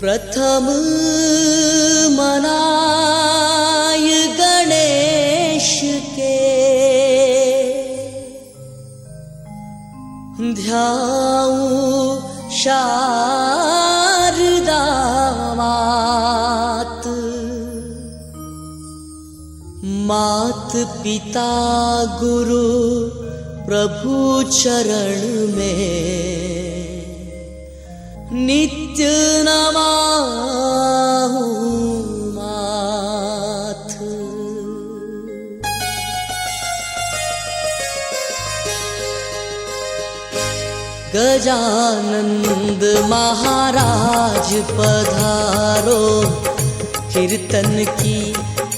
प्रथम मनाय गणेश के, ध्याऊं शारदा मात। मात पिता गुरु प्रभु चरण में नित्य नमाहूं माथ। गजानंद महाराज पधारो, कीर्तन की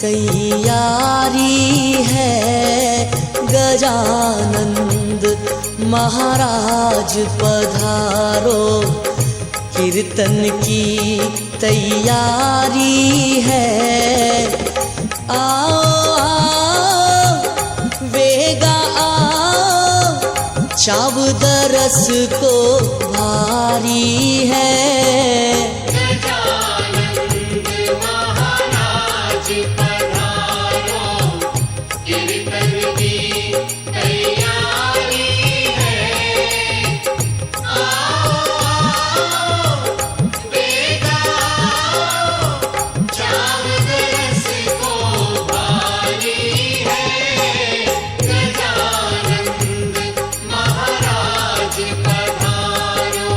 तैयारी है। गजानंद महाराज पधारो, कीर्तन की तैयारी है। आओ आओ वेगा आओ, चावद रस को भारी है। गजानंद महाराज पधारो, कीर्तन की तैयारी है। आओ वेगा आओ, चावद रस को भारी है। गजानंद महाराज पधारो।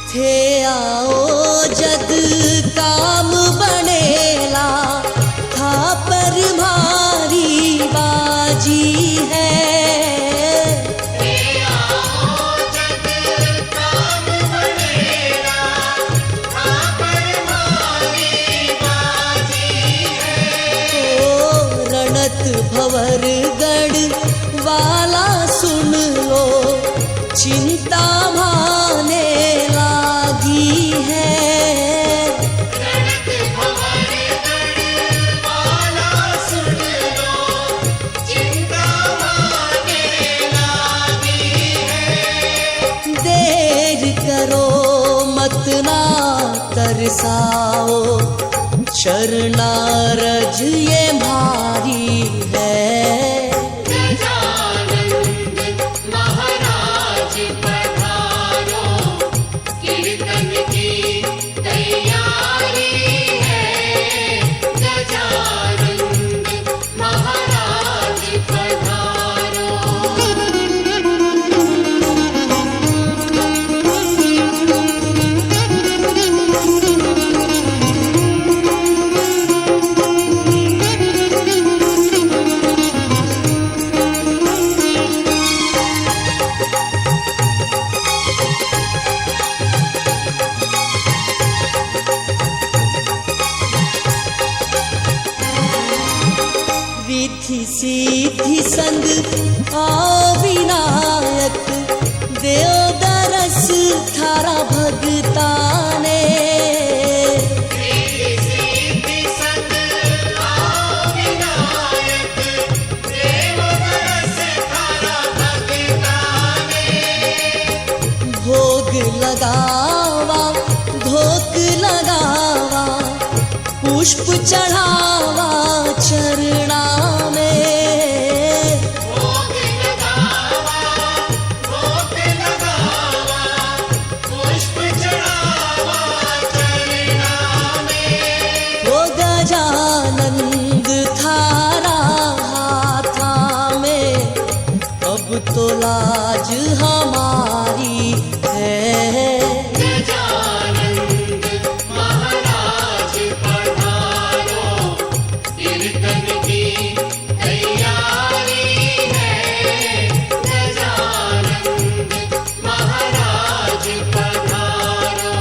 थे आओ जद काम बनेला, था पर भारी बाजी है। जग काम बनेला, था पर भारी बाजी है। ओ रणत भंवर गढ़ वाला सुन लो, चिंता भाने लागी है। रणत भंवर गढ़ वाला सुन लो, चिंता भाने लागी है। देर करो मत ना तरसाओ, चरणारज ये भारी है। गजानंद महाराज पधारो, कीर्तन की तैयारी है। गजानंद महाराज पधारो। विधि सिद्धि संग आओ विनायक, देव दरस थारा भगताने। सिद्धि संग आओ विनायक, देव दरस थारा भगताने। भोग लगावा धोक लगावा, पुष्प चढ़ावा चरणा में। भोग लगावा, भोग लगावा, पुष्प चढ़ावा चरणा में। वो गजानंद थारा हाथा में, अब तो लाज हमारी है। गजानंद महाराज पधारो, कीर्तन की तैयारी है। गजानंद महाराज पधारो।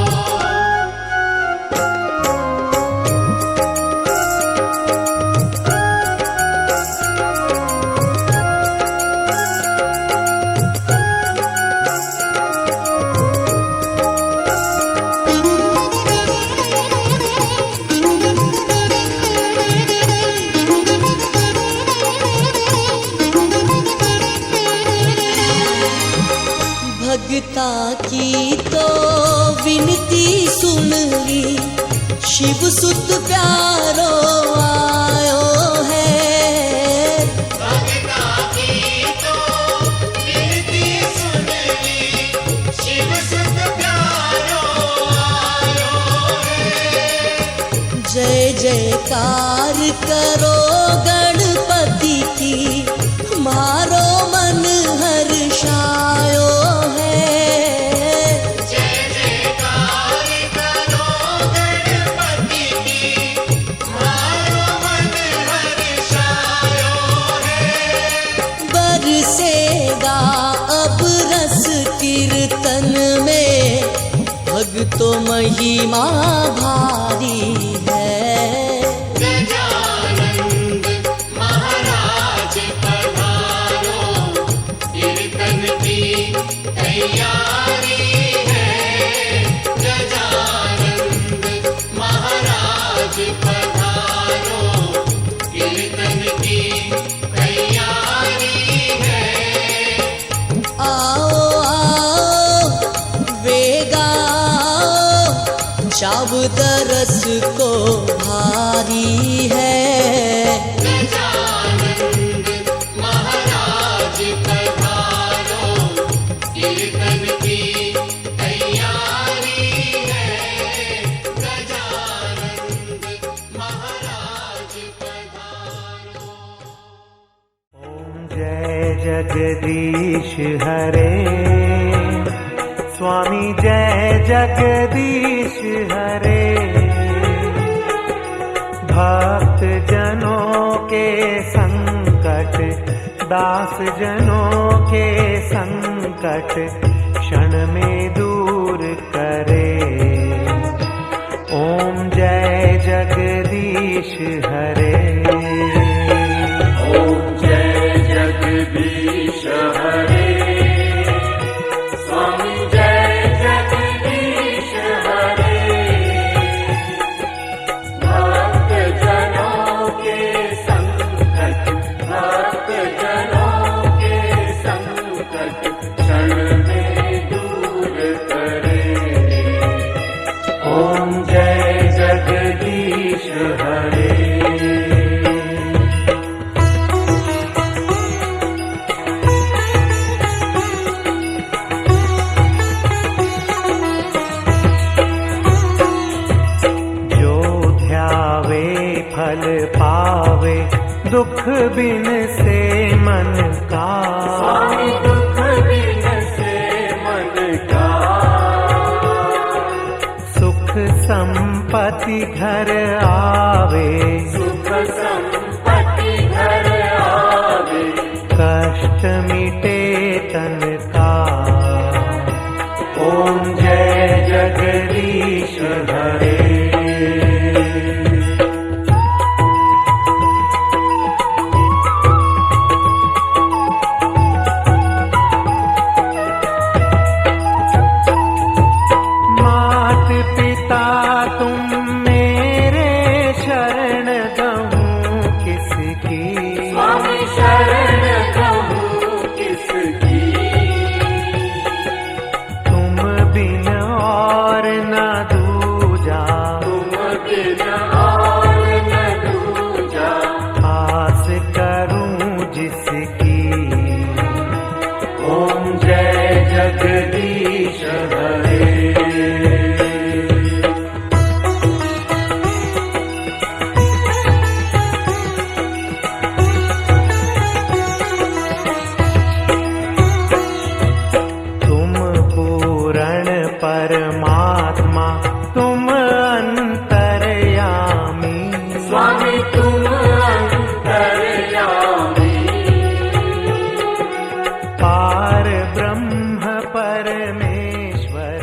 शिव सुत प्यारो आयो है। भगता की तो विनती सुन ली, शिव सुत प्यारो आयो है। जय जयकार करो गणपति की, मारो मन हर्षायो है। जय जयकार करो गणपति की, मारो मन हर्षायो है। बरसेगा अब रस कीर्तन में, भक्तों महिमा भारी है। गजानंद महाराज पधारो, कीर्तन की तैयारी है। गजानंद महाराज पधारो, कीर्तन की तैयारी है। आओ आओ वेगा जाव दरस को भारी है। गजानंद महाराज पधारो, कीर्तन की तैयारी है। गजानंद महाराज पधारो। ओम जय जगदीश हरे, स्वामी जय जगदीश हरे। भक्त जनों के संकट, दास जनों के संकट, क्षण में दूर करे। ओम जय जगदीश हरे। ओम जय जगदीश हरे, स्वामी जय जगदीश हरे। भक्त जनों के संकट, भक्त जनों के संकट, क्षण में दूर करे। ओम जय जगदीश हरे। फल पावे दुख बिन से मन का, स्वामी दुख बिन से मन का। सुख संपत्ति घर आवे, सुख संपत्ति घर आवे। कष्ट मिटे तन का। ओम जय जगदीश हरे। परमात्मा तुम अंतर्यामी, स्वामी तुम अंतर्यामी। पार ब्रह्म परमेश्वर,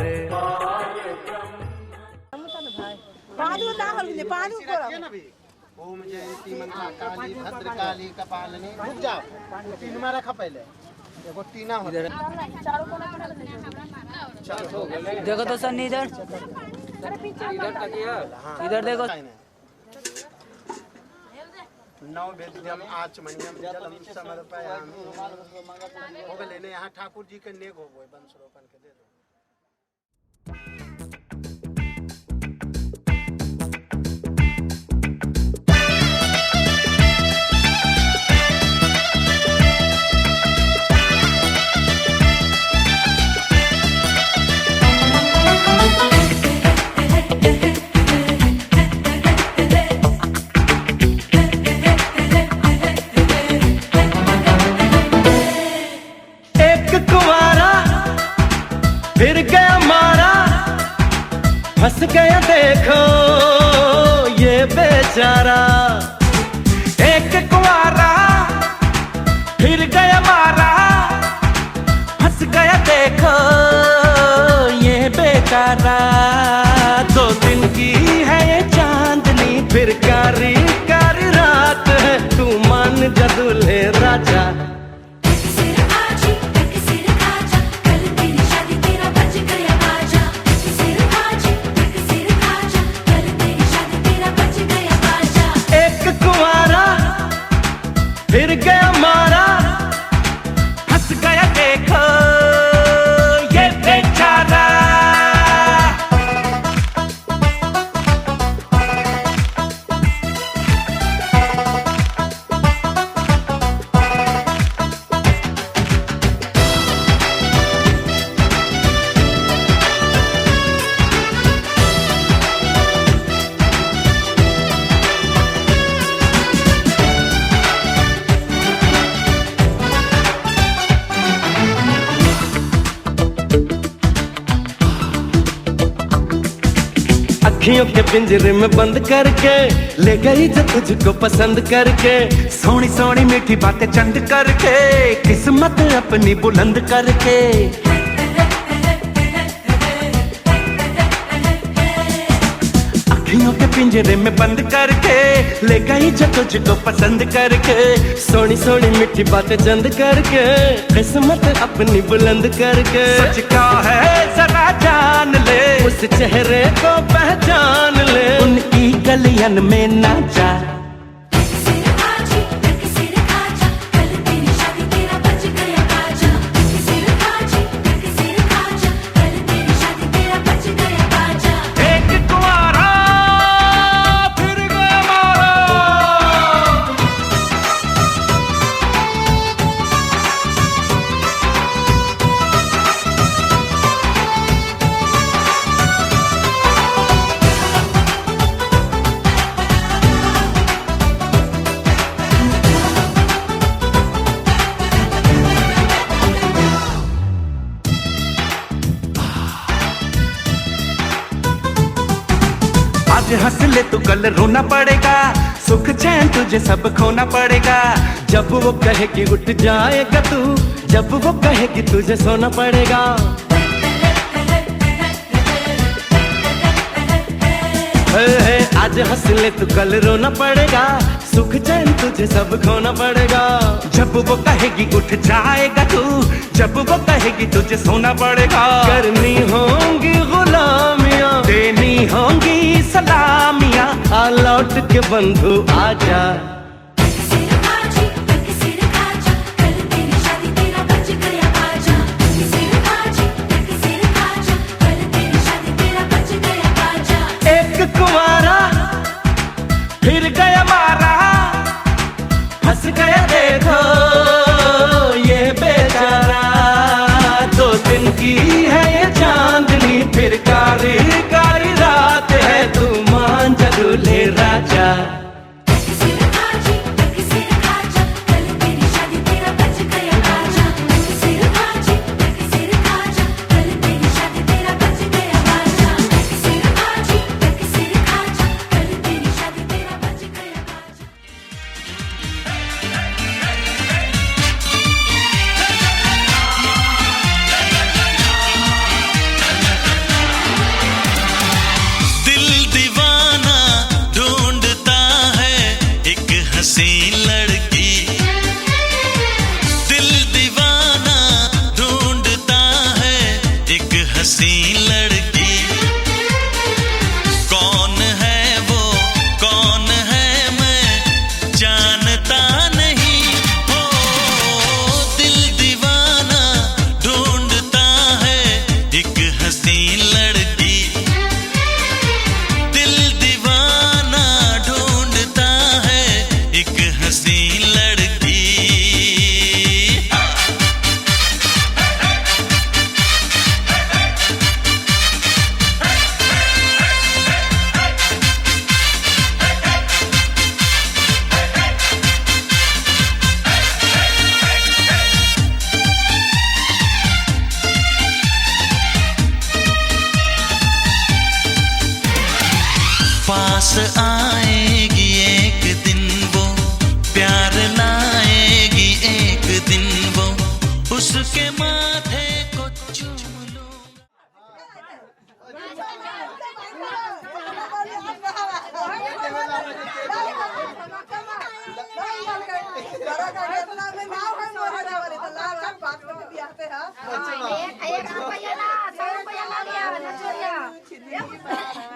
ओम जयंती मंत्रा काली भद्रकाली कपालिनी। रुक जाओ, तीन में रखा पहले, देखो तीना हो। देखो तो सन्नी इधर इधर देखो। नौ वेद्यम आचमनियम जलम समर्पयामि। हो गए लेने यहाँ ठाकुर जी के नेक हो गए वंश रोपण के दे दो। बेचारा। एक कुंवारा फिर गया मारा, फंस गया देखो ये बेचारा। 2 दिन की है ये चांदनी, फिर कारी कारी रात है, तू मान जा दूल्हे राजा। एक कुंवारा फिर गया मारा, फंस गया देखो ये बेचारा। अखियों के पिंजरे में बंद करके ले गई जो तुझको पसंद करके, सोनी सोनी मीठी बातें चंद करके, किस्मत अपनी बुलंद करके। अखियों के पिंजरे में बंद करके ले गई जो तुझको पसंद करके, सोनी सोनी मीठी बातें चंद करके, किस्मत अपनी बुलंद करके। सच क्या है जरा जान ले, उस चेहरे को पहचान ले, उनकी गलियन में ना जा। एक कुंवारा फिर गया मारा। आज हंस ले तू कल रोना पड़ेगा, सुख चैन तुझे सब खोना पड़ेगा। जब वो कहे कि उठ जाएगा तू, जब वो कहे कि तुझे सोना पड़ेगा। आज हंस ले तू कल रोना पड़ेगा, सुख चैन तुझे सब खोना पड़ेगा। जब वो कहेगी उठ जाएगा तू, जब वो कहेगी तुझे सोना पड़ेगा। करनी होंगी गुलामियां, देनी होंगी सलामियां, आ लौट के बंधु आजा। एक कुंवारा फिर गया मारा, फंस गया देखो ये बेचारा। 2 दिन की है ये चांदनी, फिर कारी कारी रात है, तू मान जा दूल्हे राजा।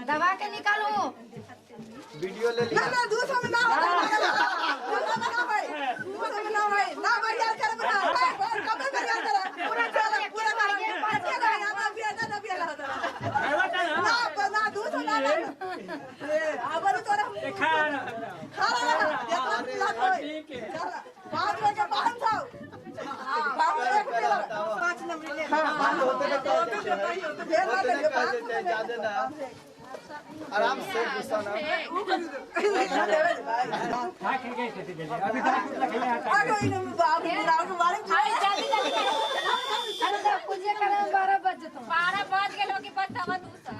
दबा के निकालो। वीडियो ले लिया ना 200 में ना होगा ना भाई 200 में ना भाई ना भाई यार कर बना कब कर यार कर पूरा चला पूरा कर ये ना ना भी ना 200 ना आबर तोरा खा ठीक है 5 बजे 500 5 नंबर ले ज्यादा ना आराम से गुस्सा ना पूजा करे 12 बज तो 12 बज गेलो कि बतावा दूसरा।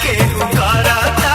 केहू करता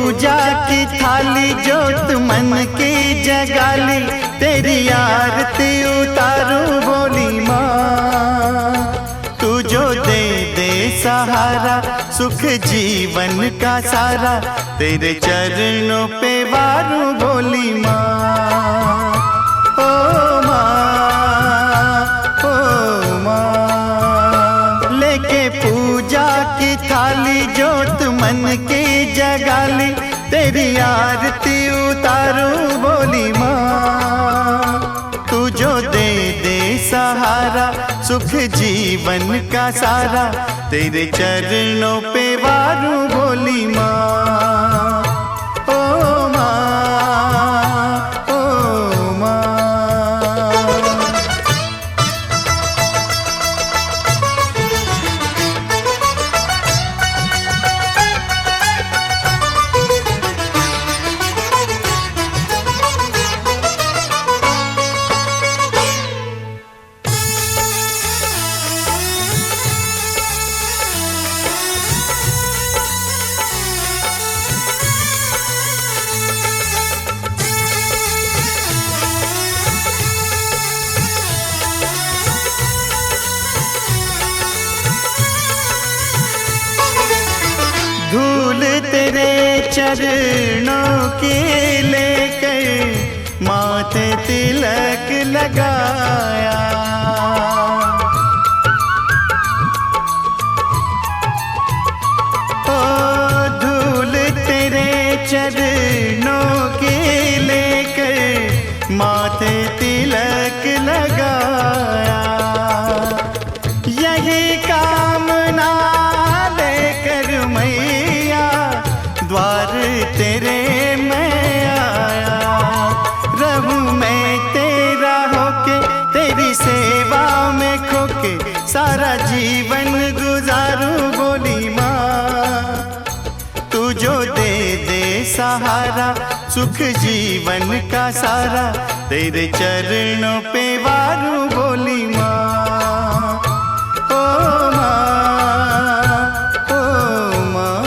पूजा की थाली जोत मन की जगाली, तेरी आरती उतारूं बोली माँ। तू जो दे दे सहारा सुख जीवन का सारा, तेरे चरणों पे वारूं बोली माँ। ओ माँ, ओ माँ, लेके पूजा की थाली जोत मन की जगाली, तेरी आरती उतारूं बोली माँ। तू जो दे दे सहारा सुख जीवन का सारा, तेरे चरणों पे वारूं बोली माँ। ओ माँ, ओ माँ। धूल तेरे चरणों की लेकर माथे तिलक लगाया। ओ धूल तेरे चरणों की लेकर माथे तिलक लगाया। यही कामना लेकर मैया द्वार तेरे मैं आया। रहूं मैं तेरा होके तेरी सेवा में खोके, सारा जीवन गुजारूं बोली माँ। तू जो दे दे सहारा सुख जीवन का सारा, तेरे चरणों पे वारूं बोली माँ। ओ माँ, ओ माँ।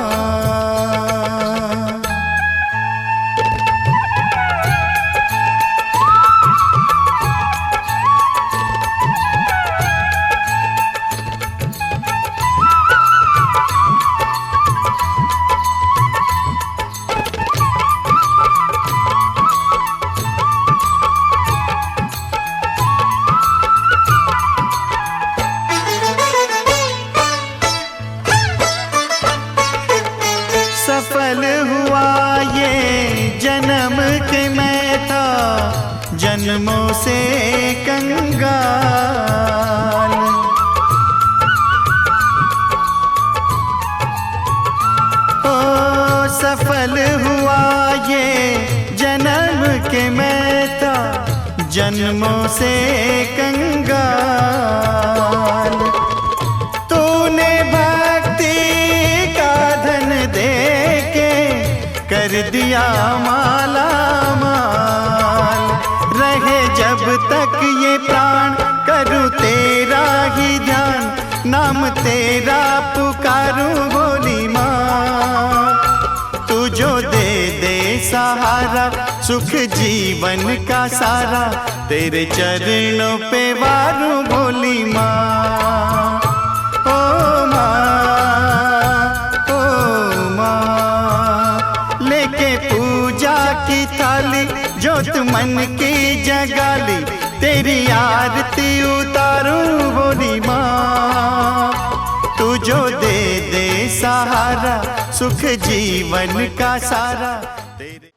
सफल हुआ ये जन्म के मैं था जन्मों से कंगाल। ओ सफल हुआ ये जन्म के मैं था जन्मों से कंगाल। तूने भक्ति का धन दे के कर दिया माला माल। रहे जब तक ये प्राण करूँ तेरा ही ध्यान, नाम तेरा पुकारूं बोली माँ। तू जो दे दे सहारा सुख जीवन का सारा, तेरे चरणों पे वारूं बोली माँ। ओ माँ, ओ माँ, लेके पूजा की थाली जोत मन की जगाली, तेरी आरती उतारूं बोली माँ। तू जो दे दे सहारा सुख जीवन का सारा, तेरे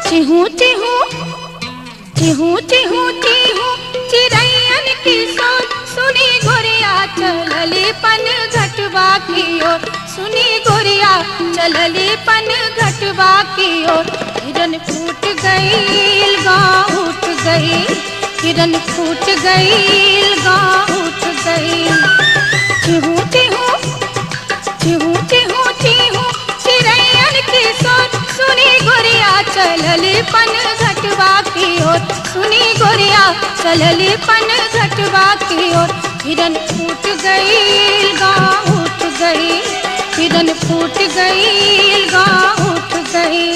चिहू चिहू चिहू चिहू चिहू चिरैयन की सोच सुनी गोरिया चलली पन घटवा की ओर। सुनी गोरिया चलली पन घटवा की ओर। हिरन फूट गई गाँव उठ गई, हिरन फूट गई गाँव उठ गई। चिहू चिहू चिहू चलली पन घटवा की ओर, सुनी गोरिया चलली पन घटवा की ओर। हिरन फूट गई गाँव उठ गई, हिरन फूट गई गाँव उठ गई।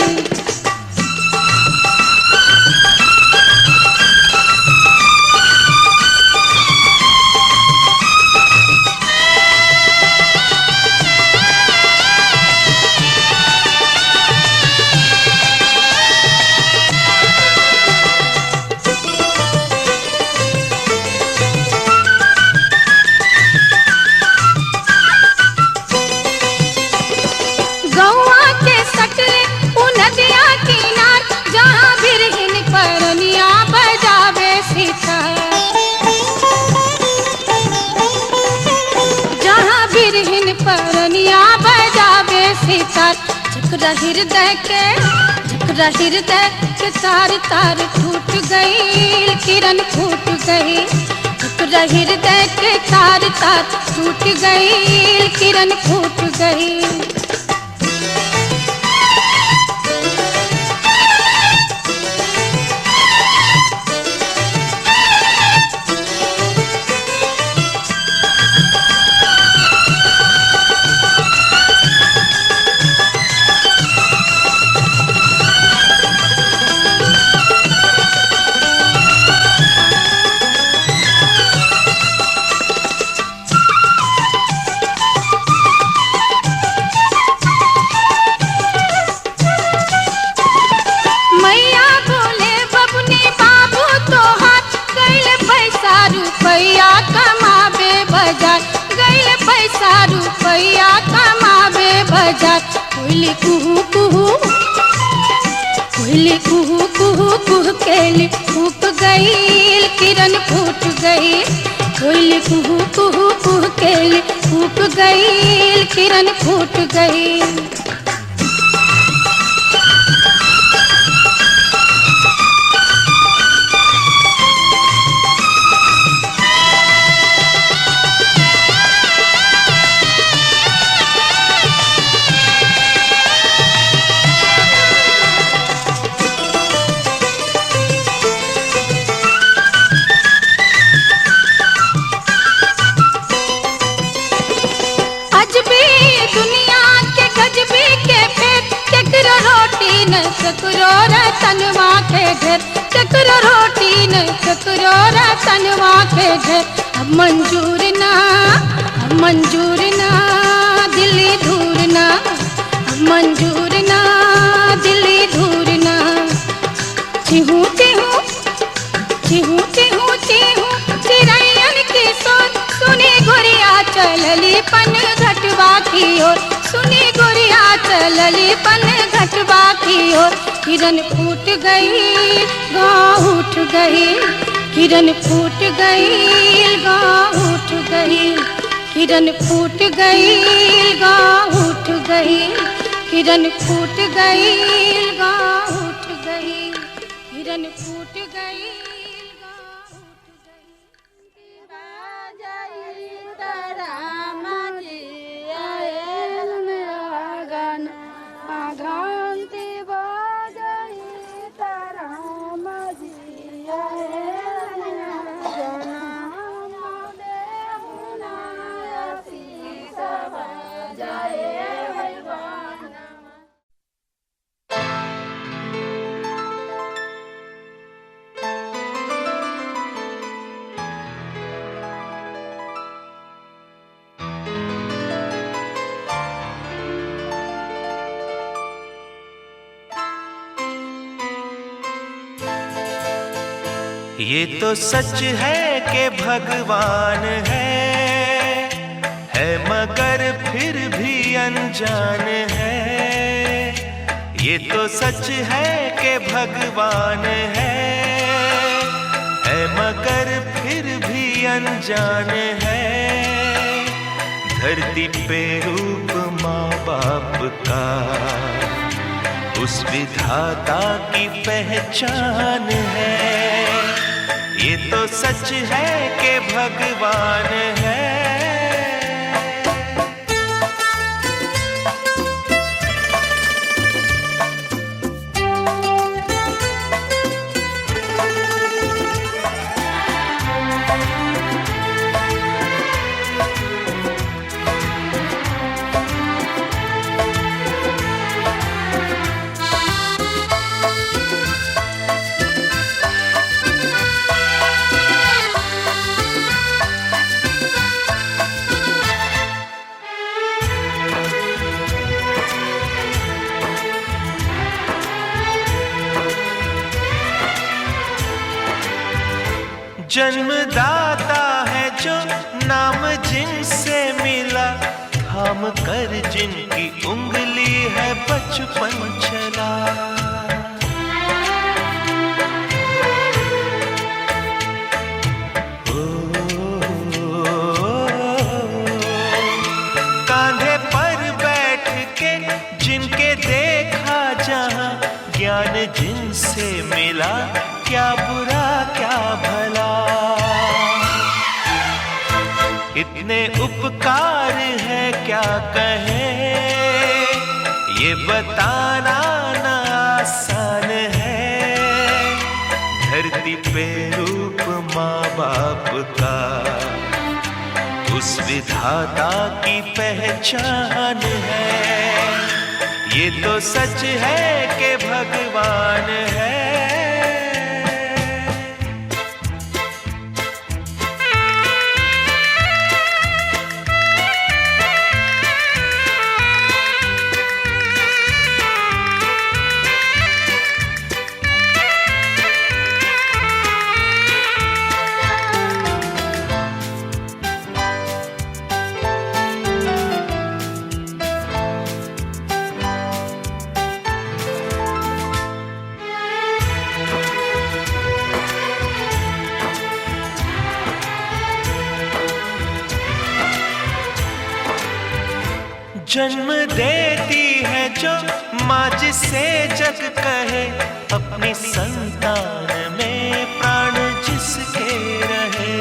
झकरा हृदय के तार तार टूट गई, किरण फूट गई। झकरा हृदय के तार तार टूट गई, किरण फूट गई। रुपया कमावे बाजार। कोयली कुहू कुहू, कोयली कुहू कुहू कुह केली फूक गई, किरण फूट गई। कोयली कुहू कुहू कुह केली फूक गई, किरण फूट गई। ककरो रतनवा के घर, ककरो रोटी न ककरो रतनवा के घर। अब मंजूर ना, अब मंजूर ना दिल्ली दूर ना, अब मंजूर ना दिल्ली दूर ना। चिहू चिहू चिहू चिहू चिहू चिरैयन की सोर, सुनी गुड़िया चलली पन घटवा की ओर, सुनी गुड़िया चलली पन घटवा की ओर। किरण फूट गई गाँव उठ गई, किरण फूट गई गाँव उठ गई। किरण फूट गई गाँव उठ गई, किरण फूट गई गाँव उठ गई। किरण फूट गई गाँव उठ गई। बाजाई तराम जी आयल में आगन, आगंती बाजाई तराम जी आयल में आगन। ये तो सच है कि भगवान है मगर फिर भी अनजान है। ये तो सच है कि भगवान है मगर फिर भी अनजान है। धरती पे रूप माँ बाप का उस विधाता की पहचान है। ये तो सच है कि भगवान है। जन्मदाता है जो नाम जिनसे मिला, थाम कर जिनकी उंगली है बचपन चला। कांधे पर बैठ के जिनके देखा जहां, ज्ञान जिनसे मिला, क्या बुरा क्या भला। इतने उपकार है क्या कहें, ये बताना ना आसान है। धरती पे रूप माँ बाप का, उस विधाता की पहचान है। ये तो सच है कि भगवान है। जन्म देती है जो माँ जिसे जग कहे, अपनी संतान में प्राण जिसके रहे।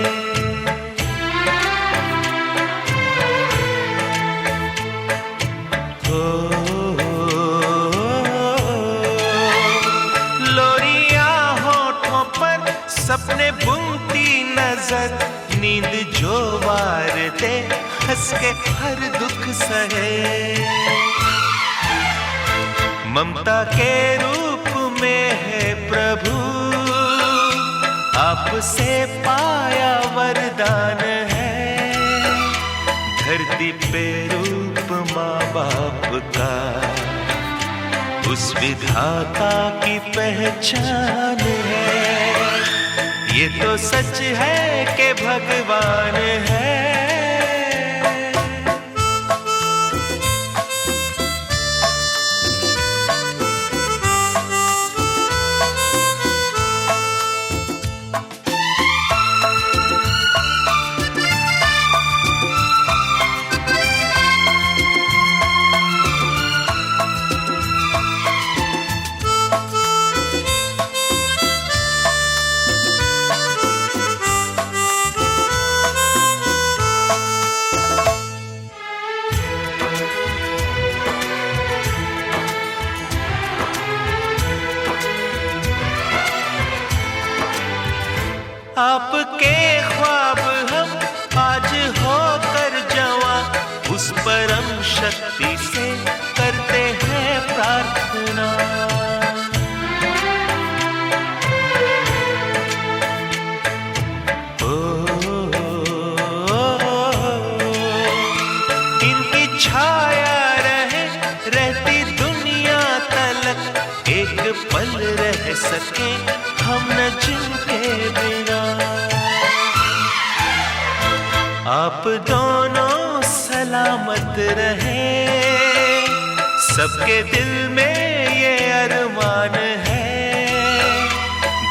लोरियां होठों पर सपने बुनती नजर, नींद जो वार दे हंस के हर दुख सहे। ममता के रूप में है प्रभु, आपसे पाया वरदान है। धरती पे रूप माँ बाप का, उस विधाता की पहचान है। ये तो सच है कि भगवान है। आपके ख्वाब हम आज होकर जवां, उस परम शक्ति से करते हैं प्रार्थना। इनकी छाया रहे रहती दुनिया तलक, एक पल रह सके हम न जिनके बिना। आप दोनों सलामत रहे, सबके दिल में ये अरमान है।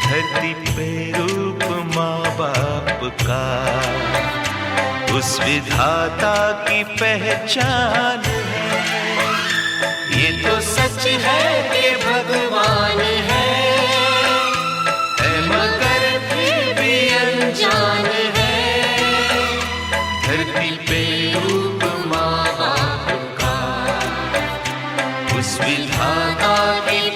धरती पे रूप माँ बाप का, उस विधाता की पहचान है। ये तो सच है कि भगवान है, मगर फिर भी अनजान है। धरती पे रूप माँ बाप का, उस विधाता की